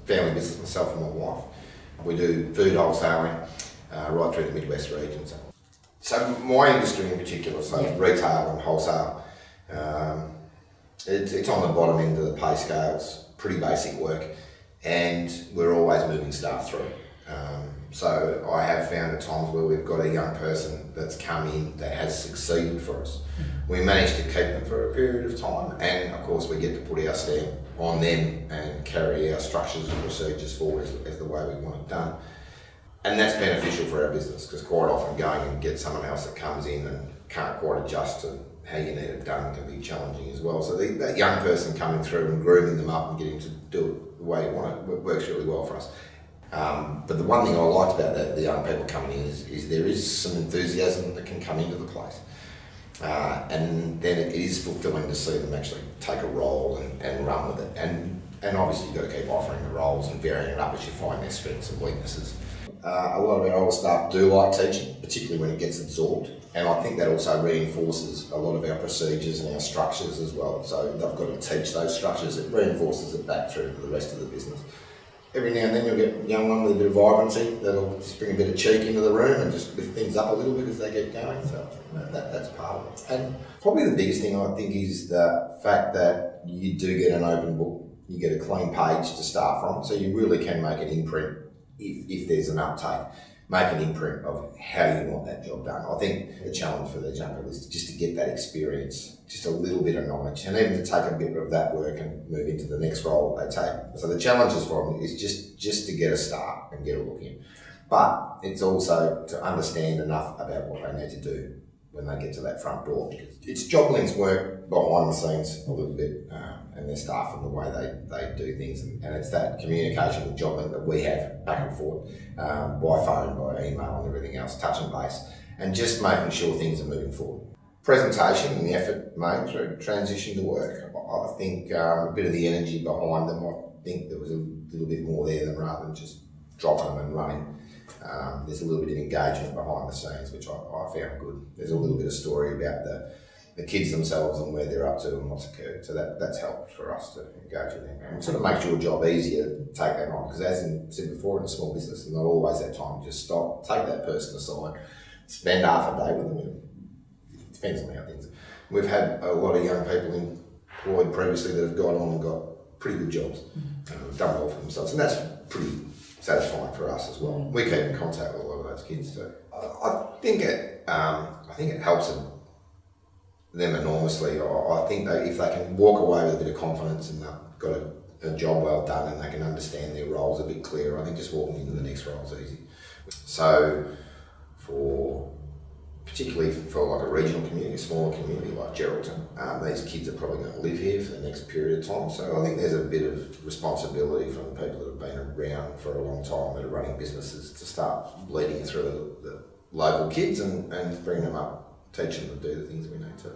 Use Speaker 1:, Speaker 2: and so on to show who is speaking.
Speaker 1: family business, myself and my wife. We do food wholesaling right through the Midwest region. So my industry in particular, so retail and wholesale, it's on the bottom end of the pay scale. It's pretty basic work, and we're always moving staff through. So I have found at times where we've got a young person that's come in that has succeeded for us. We manage to keep them for a period of time, and of course we get to put our stamp on them and carry our structures and procedures forward as the way we want it done. And that's beneficial for our business, because quite often going and get someone else that comes in and can't quite adjust to how you need it done can be challenging as well. So that young person coming through and grooming them up and getting to do it the way you want it works really well for us. But the one thing I liked about the young people coming in is there is some enthusiasm that can come into the place. And then it is fulfilling to see them actually take a role and run with it. And obviously you've got to keep offering the roles and varying it up as you find their strengths and weaknesses. A lot of our older staff do like teaching, particularly when it gets absorbed. And I think that also reinforces a lot of our procedures and our structures as well. So they've got to teach those structures. It reinforces it back through to the rest of the business. Every now and then you'll get a young one with a bit of vibrancy that'll just bring a bit of cheek into the room and just lift things up a little bit as they get going. So that's part of it. And probably the biggest thing I think is the fact that you do get an open book. You get a clean page to start from, so you really can make an imprint if there's an uptake. Make an imprint of how you want that job done. I think the challenge for the young people is just to get that experience, just a little bit of knowledge, and even to take a bit of that work and move into the next role they take. So the challenges for them is just to get a start and get a look in. But it's also to understand enough about what they need to do when they get to that front door. It's Joblink's work behind the scenes a little bit, and their staff and the way they do things, and it's that communication with Joblink that we have back and forth, by phone, by email and everything else, touch and base, and just making sure things are moving forward. Presentation and the effort made through transition to work, I think a bit of the energy behind them, I think there was a little bit more there than rather than just dropping them and running. There's a little bit of engagement behind the scenes, which I found good. There's a little bit of story about the kids themselves and where they're up to and what's occurred. So that's helped for us to engage with them. And it sort of makes your job easier to take that on, because as I said before, in a small business, there's not always that time. Just stop, take that person aside, spend half a day with them. It depends on how things are. We've had a lot of young people employed previously that have gone on and got pretty good jobs and done well for themselves. And that's pretty satisfying for us as well. We keep in contact with a lot of those kids too. I think it helps them enormously. I think that if they can walk away with a bit of confidence and they've got a job well done and they can understand their roles a bit clearer, I think just walking into the next role is easy. So particularly for like a regional community, a smaller community like Geraldton, these kids are probably going to live here for the next period of time. So I think there's a bit of responsibility from the people that have been around for a long time that are running businesses to start bleeding through the local kids and bringing them up, teaching them to do the things we need to.